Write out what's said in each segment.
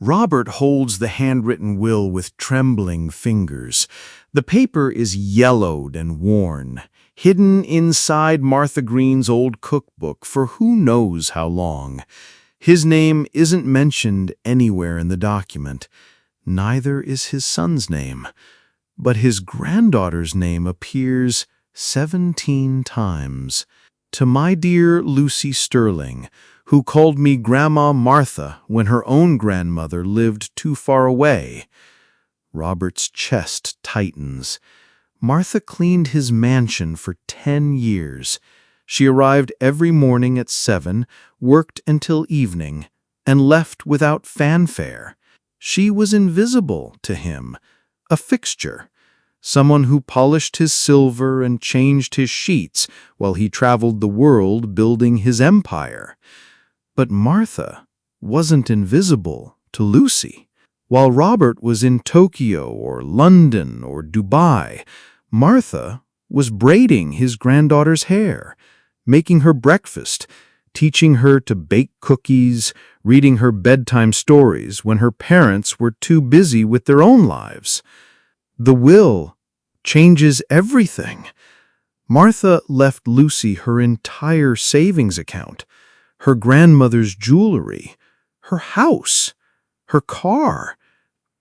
Robert holds the handwritten will with trembling fingers. The paper is yellowed and worn, hidden inside Martha Greene's old cookbook for who knows how long. His name isn't mentioned anywhere in the document. Neither is his son's name. But his granddaughter's name appears 17 times. To my dear Lucy Sterling, who called me Grandma Martha when her own grandmother lived too far away. Robert's chest tightens. Martha cleaned his mansion for 10 years. She arrived every morning at 7, worked until evening, and left without fanfare. She was invisible to him, a fixture, someone who polished his silver and changed his sheets while he traveled the world building his empire. But Martha wasn't invisible to Lucy. While Robert was in Tokyo or London or Dubai, Martha was braiding his granddaughter's hair, making her breakfast, teaching her to bake cookies, reading her bedtime stories when her parents were too busy with their own lives. The will changes everything. Martha left Lucy her entire savings account, her grandmother's jewelry, her house, her car,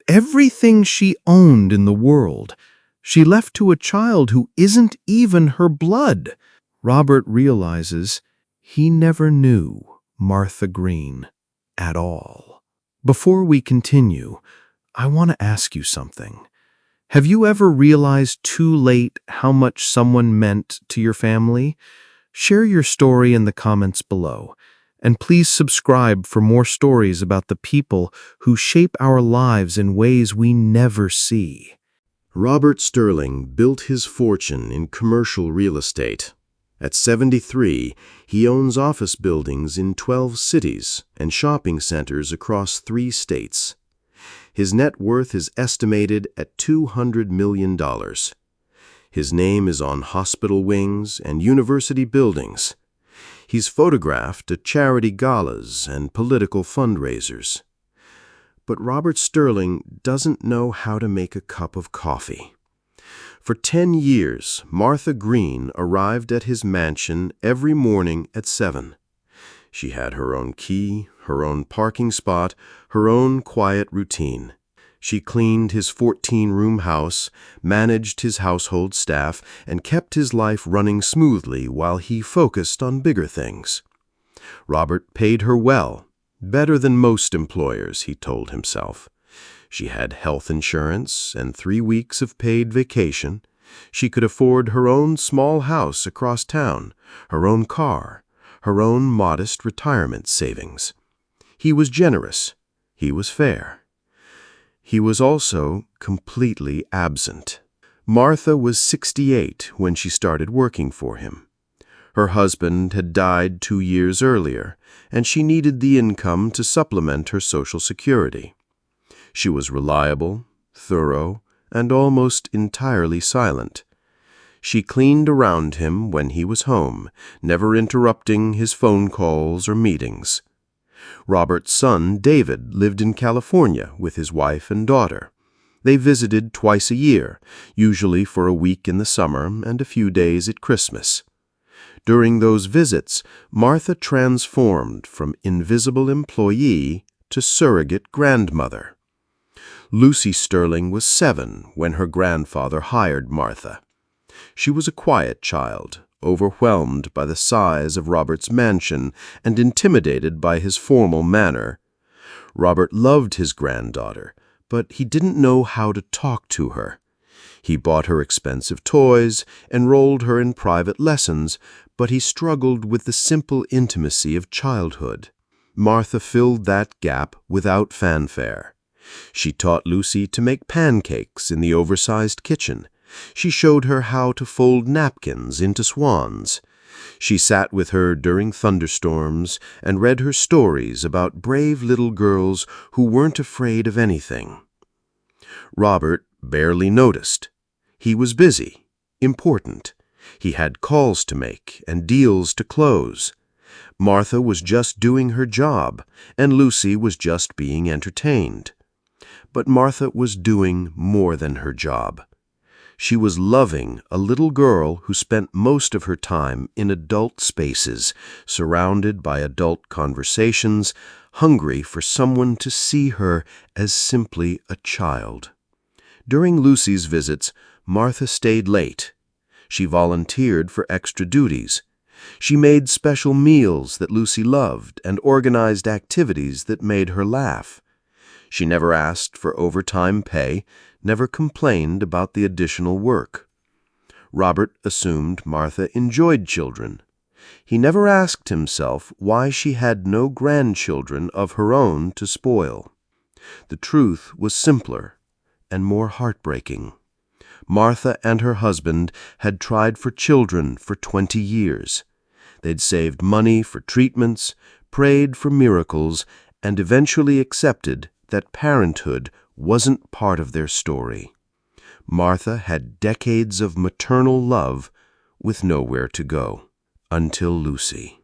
everything she owned in the world. She left to a child who isn't even her blood. Robert realizes he never knew Martha Greene at all. Before we continue, I want to ask you something. Have you ever realized too late how much someone meant to your family? Share your story in the comments below. And please subscribe for more stories about the people who shape our lives in ways we never see. Robert Sterling built his fortune in commercial real estate. At 73, he owns office buildings in 12 cities and shopping centers across 3 states. His net worth is estimated at $200 million. His name is on hospital wings and university buildings. He's photographed at charity galas and political fundraisers. But Robert Sterling doesn't know how to make a cup of coffee. For 10 years, Martha Greene arrived at his mansion every morning at 7. She had her own key, her own parking spot, her own quiet routine. She cleaned his 14-room house, managed his household staff, and kept his life running smoothly while he focused on bigger things. Robert paid her well, better than most employers, he told himself. She had health insurance and 3 weeks of paid vacation. She could afford her own small house across town, her own car, her own modest retirement savings. He was generous. He was fair. He was also completely absent. Martha was 68 when she started working for him. Her husband had died 2 years earlier, and she needed the income to supplement her Social Security. She was reliable, thorough, and almost entirely silent. She cleaned around him when he was home, never interrupting his phone calls or meetings. Robert's son, David, lived in California with his wife and daughter. They visited twice a year, usually for a week in the summer and a few days at Christmas. During those visits, Martha transformed from invisible employee to surrogate grandmother. Lucy Sterling was 7 when her grandfather hired Martha. She was a quiet child, overwhelmed by the size of Robert's mansion and intimidated by his formal manner. Robert loved his granddaughter, but he didn't know how to talk to her. He bought her expensive toys, enrolled her in private lessons, but he struggled with the simple intimacy of childhood. Martha filled that gap without fanfare. She taught Lucy to make pancakes in the oversized kitchen. She showed her how to fold napkins into swans. She sat with her during thunderstorms and read her stories about brave little girls who weren't afraid of anything. Robert barely noticed. He was busy, important. He had calls to make and deals to close. Martha was just doing her job, and Lucy was just being entertained. But Martha was doing more than her job. She was loving a little girl who spent most of her time in adult spaces, surrounded by adult conversations, hungry for someone to see her as simply a child. During Lucy's visits, Martha stayed late. She volunteered for extra duties. She made special meals that Lucy loved and organized activities that made her laugh. She never asked for overtime pay, never complained about the additional work. Robert assumed Martha enjoyed children. He never asked himself why she had no grandchildren of her own to spoil. The truth was simpler and more heartbreaking. Martha and her husband had tried for children for 20 years. They'd saved money for treatments, prayed for miracles, and eventually accepted that parenthood wasn't part of their story. Martha had decades of maternal love with nowhere to go. Until Lucy.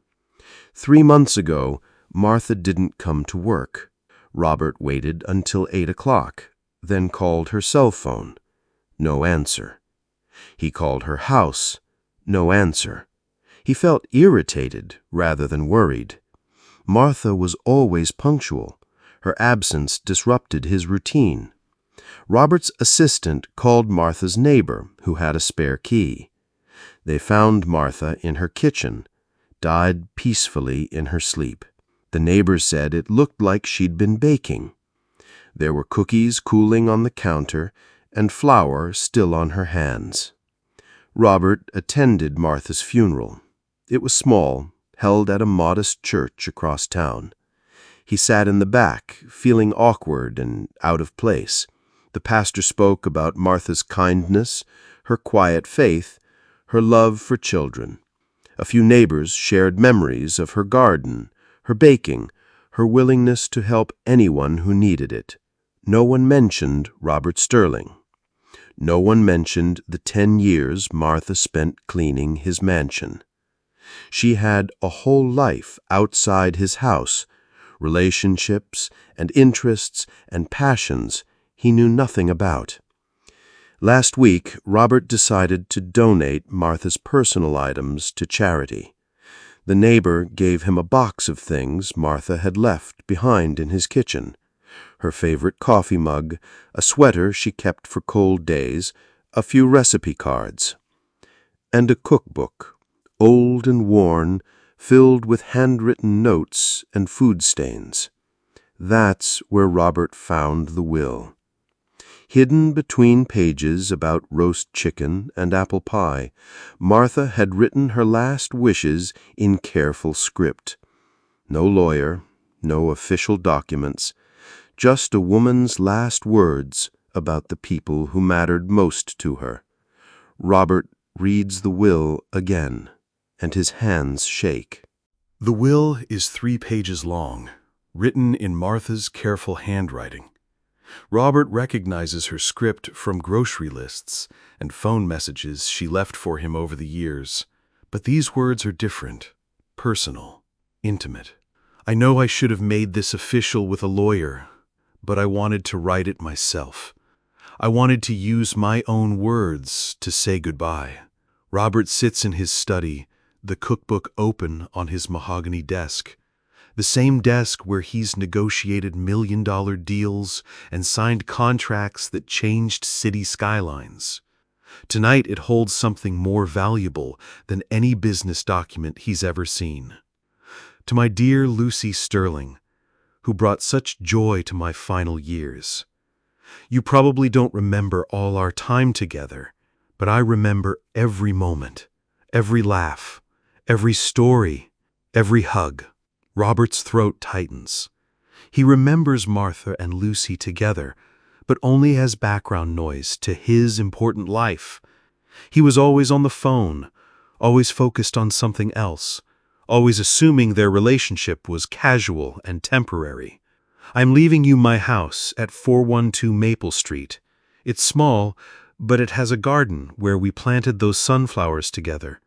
3 months ago, Martha didn't come to work. Robert waited until 8 o'clock, then called her cell phone. No answer. He called her house. No answer. He felt irritated rather than worried. Martha was always punctual. Her absence disrupted his routine. Robert's assistant called Martha's neighbor, who had a spare key. They found Martha in her kitchen, died peacefully in her sleep. The neighbor said it looked like she'd been baking. There were cookies cooling on the counter and flour still on her hands. Robert attended Martha's funeral. It was small, held at a modest church across town. He sat in the back, feeling awkward and out of place. The pastor spoke about Martha's kindness, her quiet faith, her love for children. A few neighbors shared memories of her garden, her baking, her willingness to help anyone who needed it. No one mentioned Robert Sterling. No one mentioned the 10 years Martha spent cleaning his mansion. She had a whole life outside his house, relationships and interests and passions he knew nothing about. Last week, Robert decided to donate Martha's personal items to charity. The neighbor gave him a box of things Martha had left behind in his kitchen: her favorite coffee mug, a sweater she kept for cold days, a few recipe cards, and a cookbook, old and worn, filled with handwritten notes and food stains. That's where Robert found the will. Hidden between pages about roast chicken and apple pie, Martha had written her last wishes in careful script. No lawyer, no official documents, just a woman's last words about the people who mattered most to her. Robert reads the will again, and his hands shake. The will is 3 pages long, written in Martha's careful handwriting. Robert recognizes her script from grocery lists and phone messages she left for him over the years. But these words are different, personal, intimate. I know I should have made this official with a lawyer, but I wanted to write it myself. I wanted to use my own words to say goodbye. Robert sits in his study, the cookbook open on his mahogany desk. The same desk where he's negotiated million-dollar deals and signed contracts that changed city skylines. Tonight it holds something more valuable than any business document he's ever seen. To my dear Lucy Sterling, who brought such joy to my final years. You probably don't remember all our time together, but I remember every moment, every laugh, every story, every hug. Robert's throat tightens. He remembers Martha and Lucy together, but only as background noise to his important life. He was always on the phone, always focused on something else, always assuming their relationship was casual and temporary. I'm leaving you my house at 412 Maple Street. It's small, but it has a garden where we planted those sunflowers together.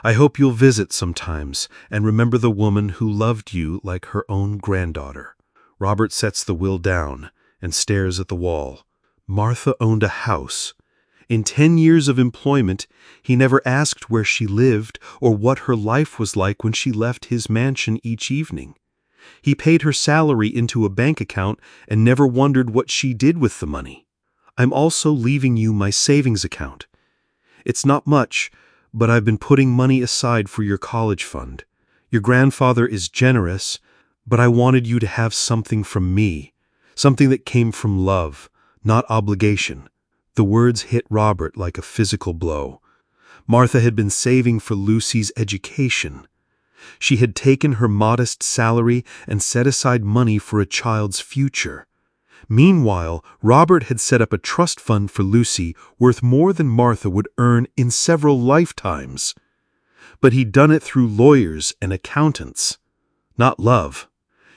I hope you'll visit sometimes and remember the woman who loved you like her own granddaughter. Robert sets the will down and stares at the wall. Martha owned a house. In 10 years of employment, he never asked where she lived or what her life was like when she left his mansion each evening. He paid her salary into a bank account and never wondered what she did with the money. I'm also leaving you my savings account. It's not much, but I've been putting money aside for your college fund. Your grandfather is generous, but I wanted you to have something from me, something that came from love, not obligation. The words hit Robert like a physical blow. Martha had been saving for Lucy's education. She had taken her modest salary and set aside money for a child's future. Meanwhile, Robert had set up a trust fund for Lucy worth more than Martha would earn in several lifetimes. But he'd done it through lawyers and accountants, not love.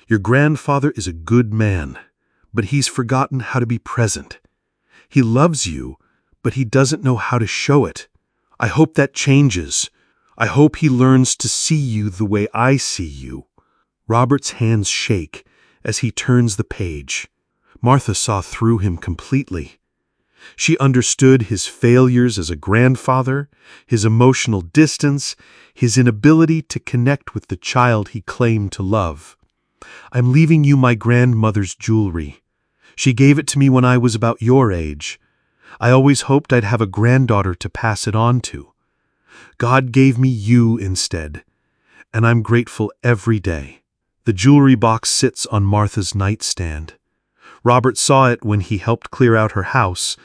Your grandfather is a good man, but he's forgotten how to be present. He loves you, but he doesn't know how to show it. I hope that changes. I hope he learns to see you the way I see you. Robert's hands shake as he turns the page. Martha saw through him completely. She understood his failures as a grandfather, his emotional distance, his inability to connect with the child he claimed to love. I'm leaving you my grandmother's jewelry. She gave it to me when I was about your age. I always hoped I'd have a granddaughter to pass it on to. God gave me you instead, and I'm grateful every day. The jewelry box sits on Martha's nightstand. Robert saw it when he helped clear out her house,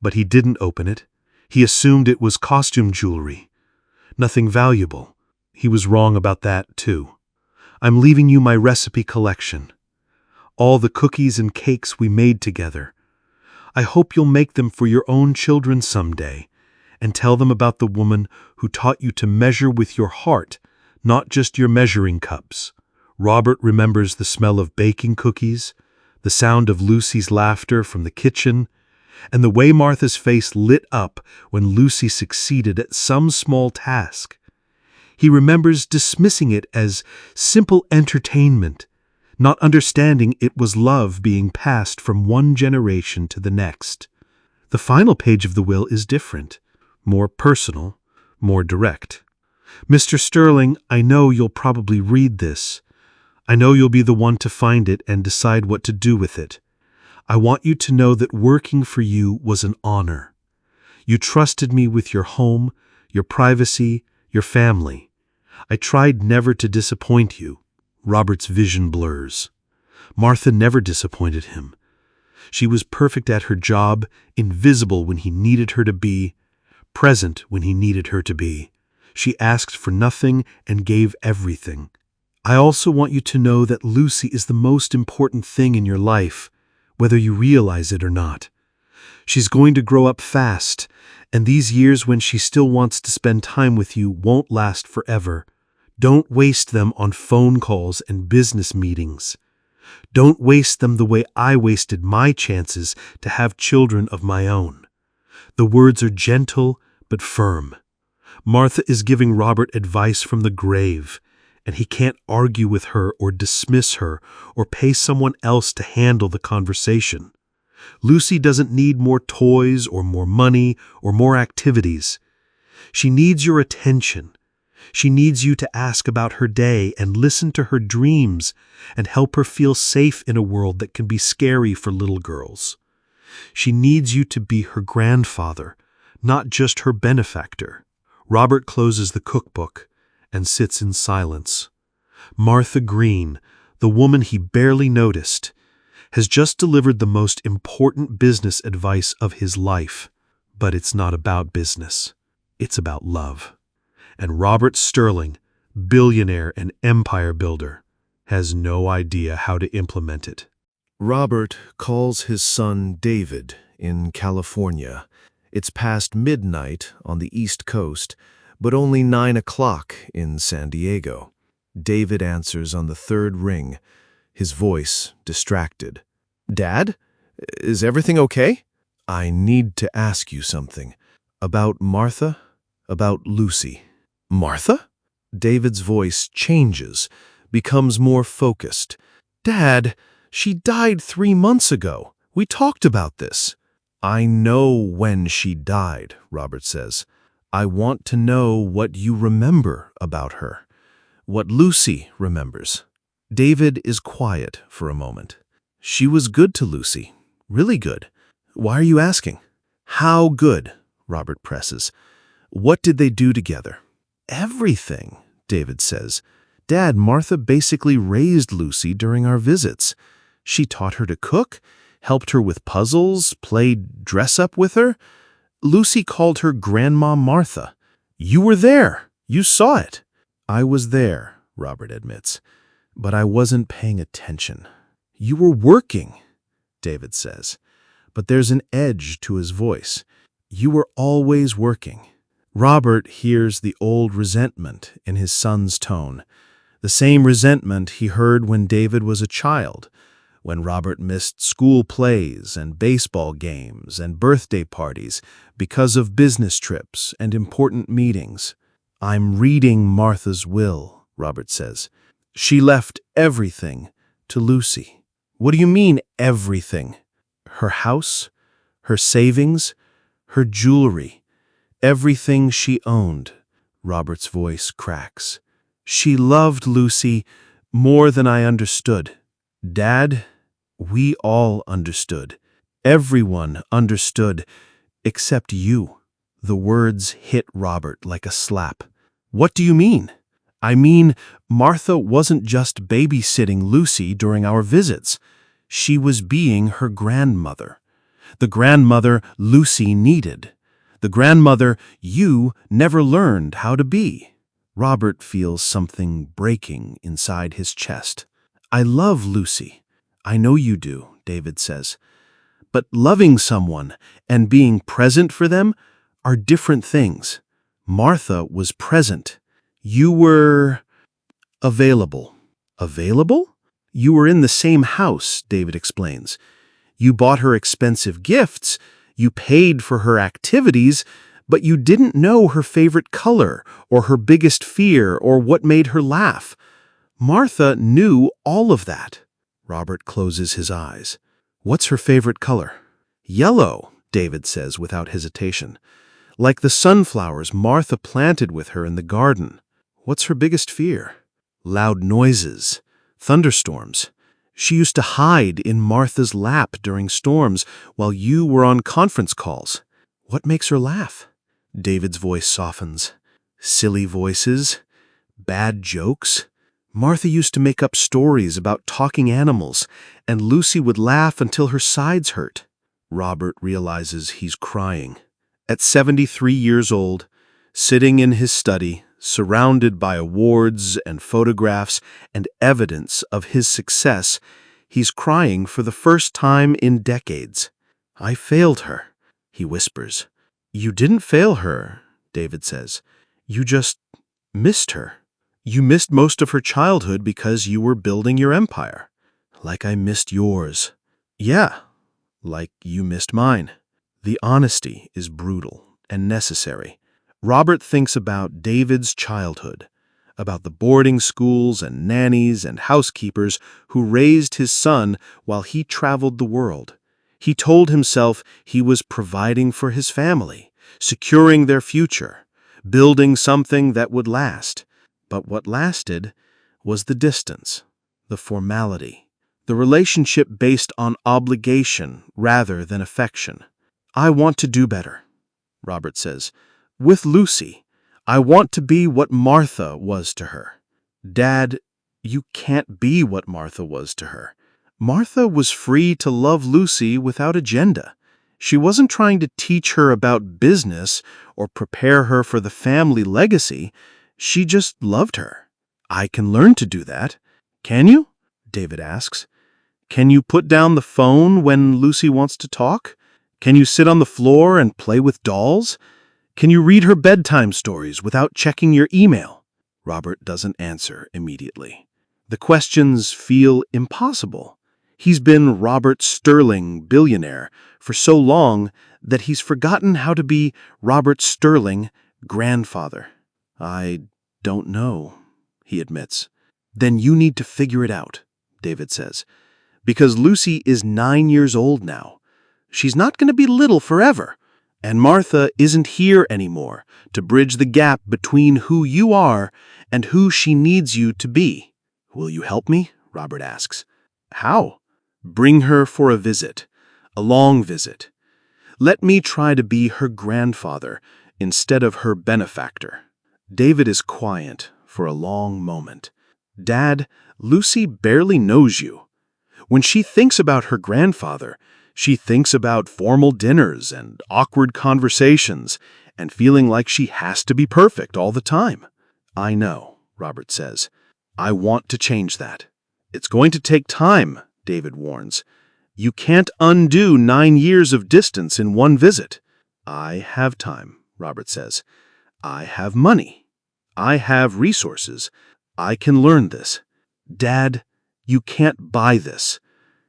but he didn't open it. He assumed it was costume jewelry. Nothing valuable. He was wrong about that, too. I'm leaving you my recipe collection. All the cookies and cakes we made together. I hope you'll make them for your own children someday, and tell them about the woman who taught you to measure with your heart, not just your measuring cups. Robert remembers the smell of baking cookies, the sound of Lucy's laughter from the kitchen, and the way Martha's face lit up when Lucy succeeded at some small task. He remembers dismissing it as simple entertainment, not understanding it was love being passed from one generation to the next. The final page of the will is different, more personal, more direct. Mr. Sterling, I know you'll probably read this. I know you'll be the one to find it and decide what to do with it. I want you to know that working for you was an honor. You trusted me with your home, your privacy, your family. I tried never to disappoint you. Robert's vision blurs. Martha never disappointed him. She was perfect at her job, invisible when he needed her to be, present when he needed her to be. She asked for nothing and gave everything. I also want you to know that Lucy is the most important thing in your life, whether you realize it or not. She's going to grow up fast, and these years when she still wants to spend time with you won't last forever. Don't waste them on phone calls and business meetings. Don't waste them the way I wasted my chances to have children of my own. The words are gentle but firm. Martha is giving Robert advice from the grave, and he can't argue with her or dismiss her or pay someone else to handle the conversation. Lucy doesn't need more toys or more money or more activities. She needs your attention. She needs you to ask about her day and listen to her dreams and help her feel safe in a world that can be scary for little girls. She needs you to be her grandfather, not just her benefactor. Robert closes the cookbook and sits in silence. Martha Greene, the woman he barely noticed, has just delivered the most important business advice of his life. But it's not about business. It's about love. And Robert Sterling, billionaire and empire builder, has no idea how to implement it. Robert calls his son David in California. It's past midnight on the East Coast, but only 9 o'clock in San Diego. David answers on the third ring, his voice distracted. "Dad? Is everything okay? I need to ask you something. About Martha? About Lucy." Martha? David's voice changes, becomes more focused. Dad, she died 3 months ago. We talked about this. I know when she died, Robert says. I want to know what you remember about her, what Lucy remembers. David is quiet for a moment. She was good to Lucy, really good. Why are you asking? How good? Robert presses. What did they do together? Everything, David says. Dad, Martha basically raised Lucy during our visits. She taught her to cook, helped her with puzzles, played dress-up with her. Lucy called her Grandma Martha. You were there. You saw it. I was there, Robert admits, but I wasn't paying attention. You were working, David says, but there's an edge to his voice. You were always working. Robert hears the old resentment in his son's tone, the same resentment he heard when David was a child, when Robert missed school plays and baseball games and birthday parties because of business trips and important meetings. I'm reading Martha's will, Robert says. She left everything to Lucy. What do you mean, everything? Her house, her savings, her jewelry, everything she owned. Robert's voice cracks. She loved Lucy more than I understood. Dad, we all understood. Everyone understood, except you. The words hit Robert like a slap. What do you mean? I mean, Martha wasn't just babysitting Lucy during our visits. She was being her grandmother. The grandmother Lucy needed. The grandmother you never learned how to be. Robert feels something breaking inside his chest. I love Lucy. I know you do, David says. But loving someone and being present for them are different things. Martha was present. You were available. Available? You were in the same house, David explains. You bought her expensive gifts, you paid for her activities, but you didn't know her favorite color or her biggest fear or what made her laugh. Martha knew all of that. Robert closes his eyes. What's her favorite color? Yellow, David says without hesitation. Like the sunflowers Martha planted with her in the garden. What's her biggest fear? Loud noises, thunderstorms. She used to hide in Martha's lap during storms while you were on conference calls. What makes her laugh? David's voice softens. Silly voices, bad jokes. Martha used to make up stories about talking animals, and Lucy would laugh until her sides hurt. Robert realizes he's crying. At 73 years old, sitting in his study, surrounded by awards and photographs and evidence of his success, he's crying for the first time in decades. I failed her, he whispers. You didn't fail her, David says. You just missed her. You missed most of her childhood because you were building your empire. Like I missed yours. Yeah, like you missed mine. The honesty is brutal and necessary. Robert thinks about David's childhood, about the boarding schools and nannies and housekeepers who raised his son while he traveled the world. He told himself he was providing for his family, securing their future, building something that would last. But what lasted was the distance, the formality, the relationship based on obligation rather than affection. I want to do better, Robert says. With Lucy, I want to be what Martha was to her. Dad, you can't be what Martha was to her. Martha was free to love Lucy without agenda. She wasn't trying to teach her about business or prepare her for the family legacy. She just loved her. I can learn to do that. Can you? David asks. Can you put down the phone when Lucy wants to talk? Can you sit on the floor and play with dolls? Can you read her bedtime stories without checking your email? Robert doesn't answer immediately. The questions feel impossible. He's been Robert Sterling, billionaire, for so long that he's forgotten how to be Robert Sterling, grandfather. "I don't know," he admits. "Then you need to figure it out," David says. "Because Lucy is 9 years old now. She's not going to be little forever. And Martha isn't here anymore to bridge the gap between who you are and who she needs you to be." "Will you help me?" Robert asks. "How?" "Bring her for a visit. A long visit. Let me try to be her grandfather instead of her benefactor." David is quiet for a long moment. "Dad, Lucy barely knows you. When she thinks about her grandfather, she thinks about formal dinners and awkward conversations and feeling like she has to be perfect all the time." "I know," Robert says. "I want to change that." "It's going to take time," David warns. "You can't undo 9 years of distance in one visit." "I have time," Robert says. "I have money. I have resources. I can learn this." "Dad, you can't buy this.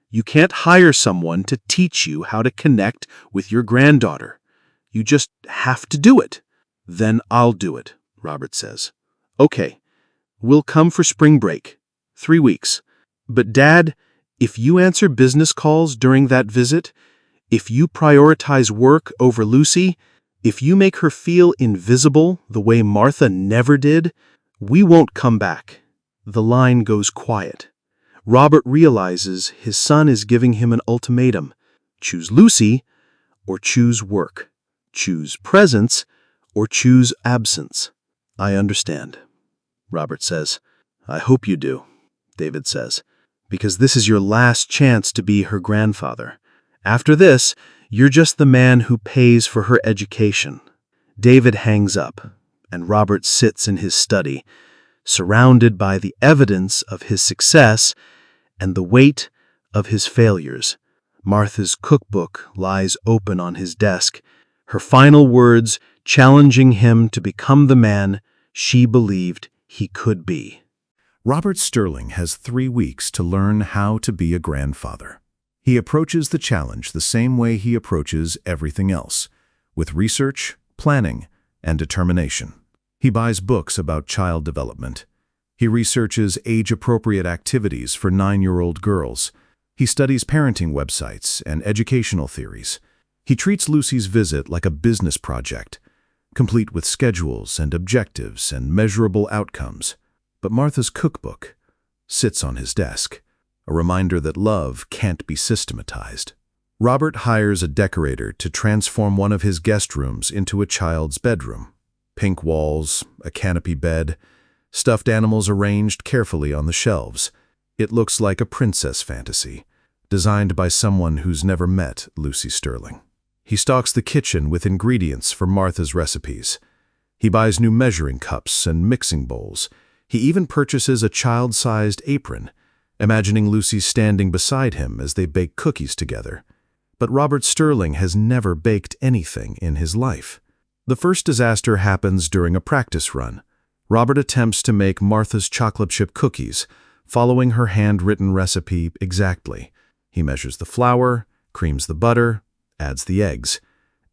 You can't hire someone to teach you how to connect with your granddaughter. You just have to do it." "Then I'll do it," Robert says. "Okay, we'll come for spring break. 3 weeks. But Dad, if you answer business calls during that visit, if you prioritize work over Lucy, if you make her feel invisible the way Martha never did, we won't come back." The line goes quiet. Robert realizes his son is giving him an ultimatum. Choose Lucy or choose work. Choose presence or choose absence. "I understand," Robert says. "I hope you do," David says, "because this is your last chance to be her grandfather. After this, you're just the man who pays for her education." David hangs up, and Robert sits in his study, surrounded by the evidence of his success and the weight of his failures. Martha's cookbook lies open on his desk, her final words challenging him to become the man she believed he could be. Robert Sterling has 3 weeks to learn how to be a grandfather. He approaches the challenge the same way he approaches everything else, with research, planning, and determination. He buys books about child development. He researches age-appropriate activities for 9-year-old girls. He studies parenting websites and educational theories. He treats Lucy's visit like a business project, complete with schedules and objectives and measurable outcomes. But Martha's cookbook sits on his desk, a reminder that love can't be systematized. Robert hires a decorator to transform one of his guest rooms into a child's bedroom. Pink walls, a canopy bed, stuffed animals arranged carefully on the shelves. It looks like a princess fantasy, designed by someone who's never met Lucy Sterling. He stocks the kitchen with ingredients for Martha's recipes. He buys new measuring cups and mixing bowls. He even purchases a child-sized apron, imagining Lucy standing beside him as they bake cookies together. But Robert Sterling has never baked anything in his life. The first disaster happens during a practice run. Robert attempts to make Martha's chocolate chip cookies, following her handwritten recipe exactly. He measures the flour, creams the butter, adds the eggs.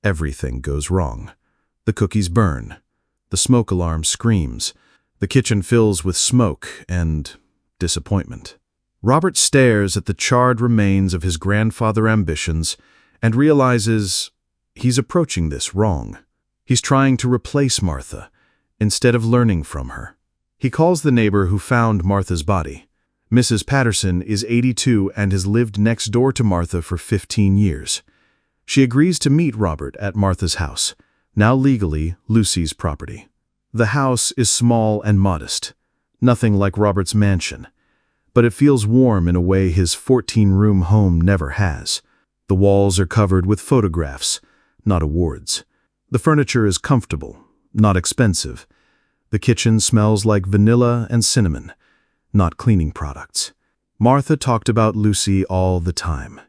Everything goes wrong. The cookies burn. The smoke alarm screams. The kitchen fills with smoke and disappointment. Robert stares at the charred remains of his grandfather ambitions and realizes he's approaching this wrong. He's trying to replace Martha instead of learning from her. He calls the neighbor who found Martha's body. Mrs. Patterson is 82 and has lived next door to Martha for 15 years. She agrees to meet Robert at Martha's house, now legally Lucy's property. The house is small and modest, nothing like Robert's mansion, but it feels warm in a way his 14-room home never has. The walls are covered with photographs, not awards. The furniture is comfortable, not expensive. The kitchen smells like vanilla and cinnamon, not cleaning products. Martha talked about Lucy all the time.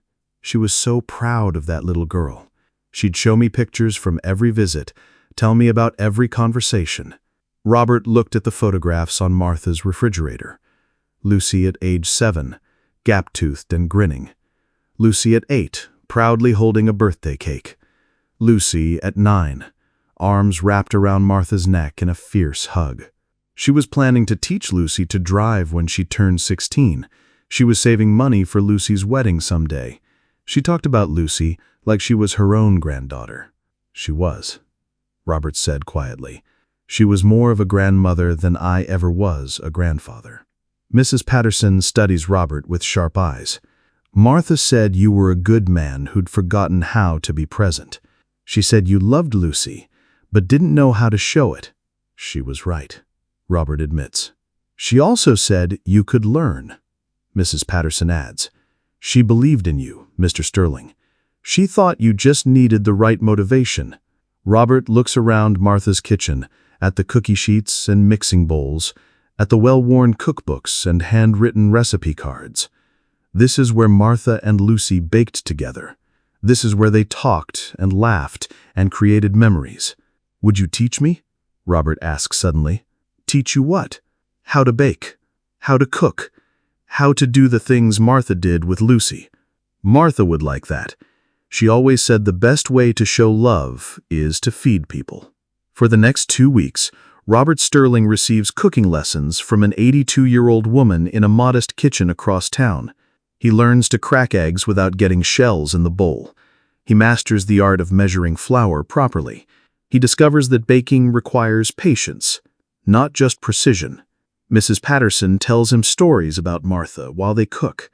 She was so proud of that little girl. She'd show me pictures from every visit, tell me about every conversation. Robert looked at the photographs on Martha's refrigerator. Lucy at age 7, gap-toothed and grinning. Lucy at 8, proudly holding a birthday cake. Lucy at 9, arms wrapped around Martha's neck in a fierce hug. She was planning to teach Lucy to drive when she turned 16. She was saving money for Lucy's wedding someday. She talked about Lucy like she was her own granddaughter. She was, Robert said quietly. She was more of a grandmother than I ever was a grandfather. Mrs. Patterson studies Robert with sharp eyes. Martha said you were a good man who'd forgotten how to be present. She said you loved Lucy, but didn't know how to show it. She was right, Robert admits. She also said you could learn. Mrs. Patterson adds, she believed in you, Mr. Sterling. She thought you just needed the right motivation. Robert looks around Martha's kitchen, at the cookie sheets and mixing bowls, at the well-worn cookbooks and handwritten recipe cards. This is where Martha and Lucy baked together. This is where they talked and laughed and created memories. Would you teach me? Robert asks suddenly. Teach you what? How to bake, how to cook, how to do the things Martha did with Lucy. Martha would like that. She always said the best way to show love is to feed people. For the next 2 weeks, Robert Sterling receives cooking lessons from an 82-year-old woman in a modest kitchen across town. He learns to crack eggs without getting shells in the bowl. He masters the art of measuring flour properly. He discovers that baking requires patience, not just precision. Mrs. Patterson tells him stories about Martha while they cook,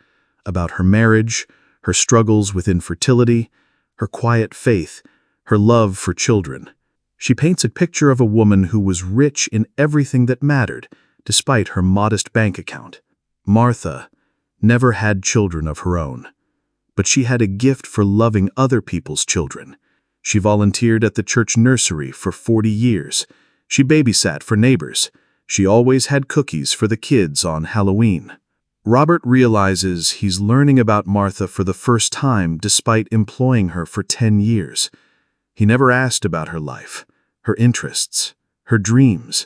about her marriage, her struggles with infertility, her quiet faith, her love for children. She paints a picture of a woman who was rich in everything that mattered, despite her modest bank account. Martha never had children of her own, but she had a gift for loving other people's children. She volunteered at the church nursery for 40 years. She babysat for neighbors. She always had cookies for the kids on Halloween. Robert realizes he's learning about Martha for the first time despite employing her for 10 years. He never asked about her life, her interests, her dreams.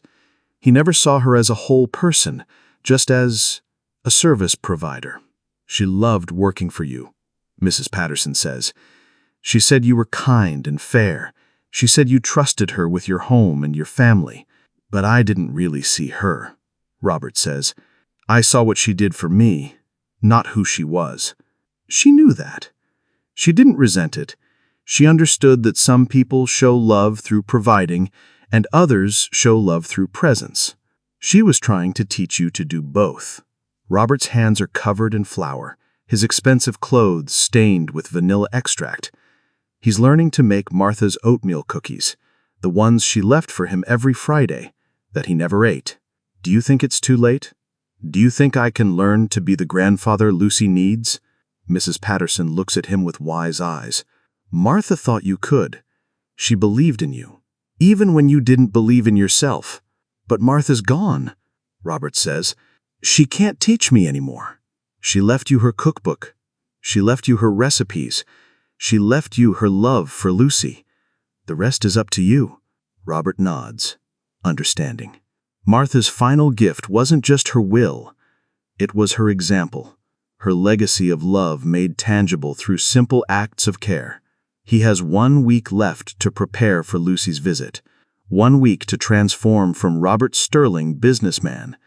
He never saw her as a whole person, just as a service provider. She loved working for you, Mrs. Patterson says. She said you were kind and fair. She said you trusted her with your home and your family. But I didn't really see her, Robert says. I saw what she did for me, not who she was. She knew that. She didn't resent it. She understood that some people show love through providing, and others show love through presence. She was trying to teach you to do both. Robert's hands are covered in flour, his expensive clothes stained with vanilla extract. He's learning to make Martha's oatmeal cookies, the ones she left for him every Friday, that he never ate. Do you think it's too late? Do you think I can learn to be the grandfather Lucy needs? Mrs. Patterson looks at him with wise eyes. Martha thought you could. She believed in you, even when you didn't believe in yourself. But Martha's gone, Robert says. She can't teach me anymore. She left you her cookbook. She left you her recipes. She left you her love for Lucy. The rest is up to you. Robert nods, understanding. Martha's final gift wasn't just her will. It was her example, her legacy of love made tangible through simple acts of care. He has 1 week left to prepare for Lucy's visit, 1 week to transform from Robert Sterling, businessman,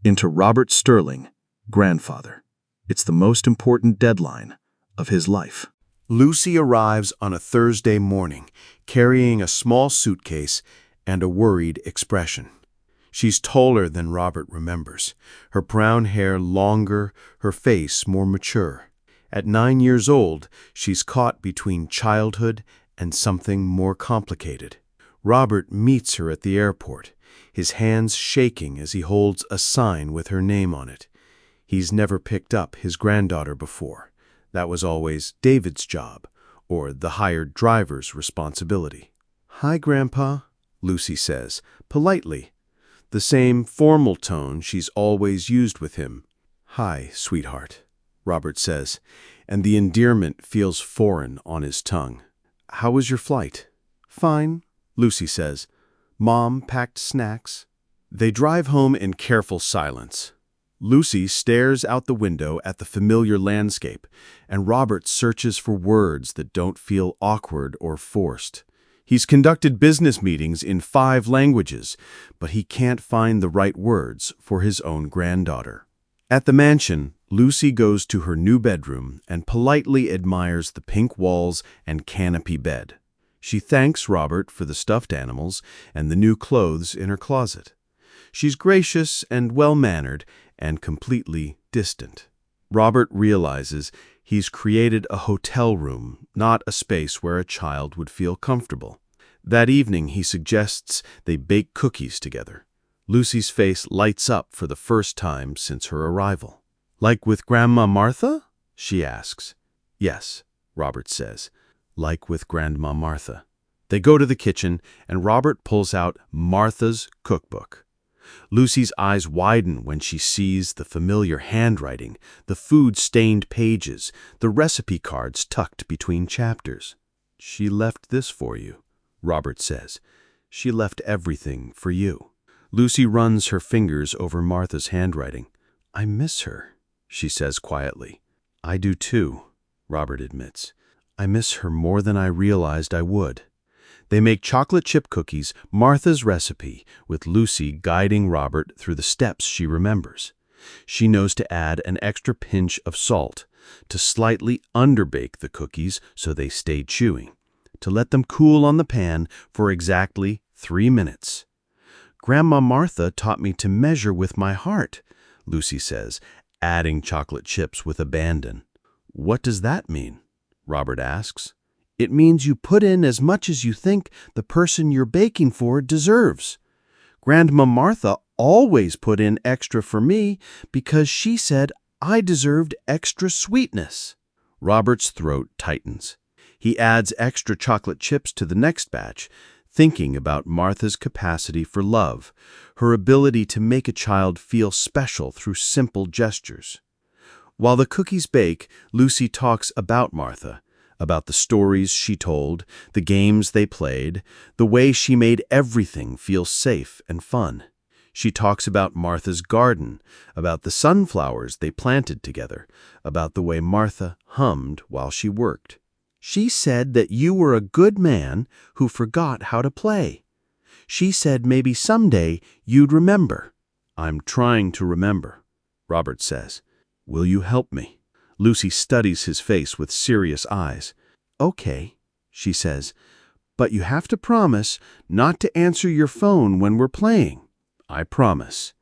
into Robert Sterling, grandfather. It's the most important deadline of his life. Lucy arrives on a Thursday morning, carrying a small suitcase and a worried expression. She's taller than Robert remembers, her brown hair longer, her face more mature. At 9 years old, she's caught between childhood and something more complicated. Robert meets her at the airport, his hands shaking as he holds a sign with her name on it. He's never picked up his granddaughter before. That was always David's job, or the hired driver's responsibility. "Hi, Grandpa," Lucy says, politely, the same formal tone she's always used with him. "Hi, sweetheart," Robert says, and the endearment feels foreign on his tongue. "How was your flight?" "Fine," Lucy says. "Mom packed snacks." They drive home in careful silence. Lucy stares out the window at the familiar landscape, and Robert searches for words that don't feel awkward or forced. He's conducted business meetings in 5 languages, but he can't find the right words for his own granddaughter. At the mansion, Lucy goes to her new bedroom and politely admires the pink walls and canopy bed. She thanks Robert for the stuffed animals and the new clothes in her closet. She's gracious and well-mannered and completely distant. Robert realizes he's created a hotel room, not a space where a child would feel comfortable. That evening, he suggests they bake cookies together. Lucy's face lights up for the first time since her arrival. "Like with Grandma Martha?" she asks. "Yes," Robert says, "like with Grandma Martha." They go to the kitchen, and Robert pulls out Martha's cookbook. Lucy's eyes widen when she sees the familiar handwriting, the food-stained pages, the recipe cards tucked between chapters. "She left this for you," Robert says. "She left everything for you." Lucy runs her fingers over Martha's handwriting. "I miss her," she says quietly. "I do too," Robert admits. "I miss her more than I realized I would." They make chocolate chip cookies, Martha's recipe, with Lucy guiding Robert through the steps she remembers. She knows to add an extra pinch of salt, to slightly underbake the cookies so they stay chewy, to let them cool on the pan for exactly 3 minutes. "Grandma Martha taught me to measure with my heart," Lucy says, adding chocolate chips with abandon. "What does that mean?" Robert asks. "It means you put in as much as you think the person you're baking for deserves. Grandma Martha always put in extra for me because she said I deserved extra sweetness." Robert's throat tightens. He adds extra chocolate chips to the next batch, thinking about Martha's capacity for love, her ability to make a child feel special through simple gestures. While the cookies bake, Lucy talks about Martha, about the stories she told, the games they played, the way she made everything feel safe and fun. She talks about Martha's garden, about the sunflowers they planted together, about the way Martha hummed while she worked. "She said that you were a good man who forgot how to play. She said maybe someday you'd remember." "I'm trying to remember," Robert says. "Will you help me?" Lucy studies his face with serious eyes. "Okay," she says, "but you have to promise not to answer your phone when we're playing." "I promise."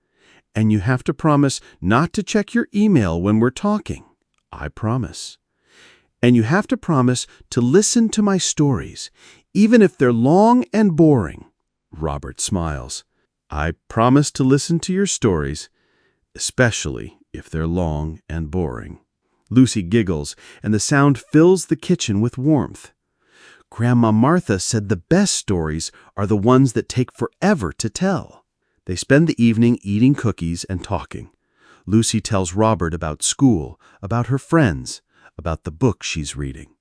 "And you have to promise not to check your email when we're talking." "I promise." "And you have to promise to listen to my stories, even if they're long and boring." Robert smiles. "I promise to listen to your stories, especially if they're long and boring." Lucy giggles, and the sound fills the kitchen with warmth. "Grandma Martha said the best stories are the ones that take forever to tell." They spend the evening eating cookies and talking. Lucy tells Robert about school, about her friends, about the book she's reading.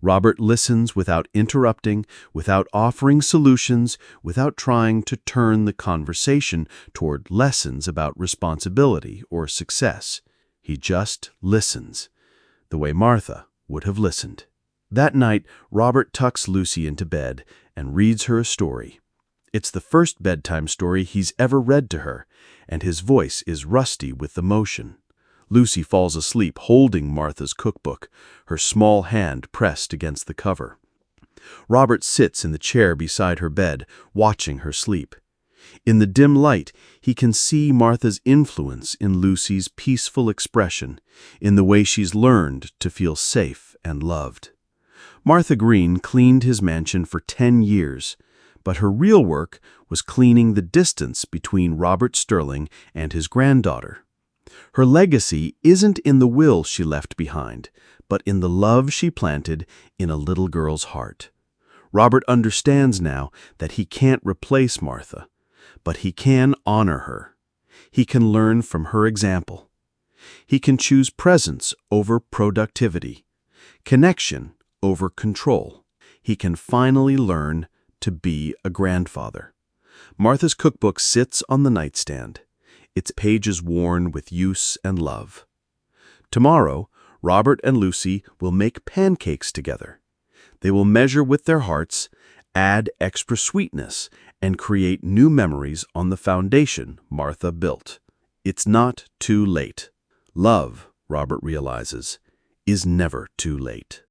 Robert listens without interrupting, without offering solutions, without trying to turn the conversation toward lessons about responsibility or success. He just listens, the way Martha would have listened. That night, Robert tucks Lucy into bed and reads her a story. It's the first bedtime story he's ever read to her, and his voice is rusty with emotion. Lucy falls asleep holding Martha's cookbook, her small hand pressed against the cover. Robert sits in the chair beside her bed, watching her sleep. In the dim light, he can see Martha's influence in Lucy's peaceful expression, in the way she's learned to feel safe and loved. Martha Greene cleaned his mansion for 10 years, but her real work was cleaning the distance between Robert Sterling and his granddaughter. Her legacy isn't in the will she left behind, but in the love she planted in a little girl's heart. Robert understands now that he can't replace Martha, but he can honor her. He can learn from her example. He can choose presence over productivity, connection over control. He can finally learn to be a grandfather. Martha's cookbook sits on the nightstand, its pages worn with use and love. Tomorrow, Robert and Lucy will make pancakes together. They will measure with their hearts, add extra sweetness, and create new memories on the foundation Martha built. It's not too late. Love, Robert realizes, is never too late.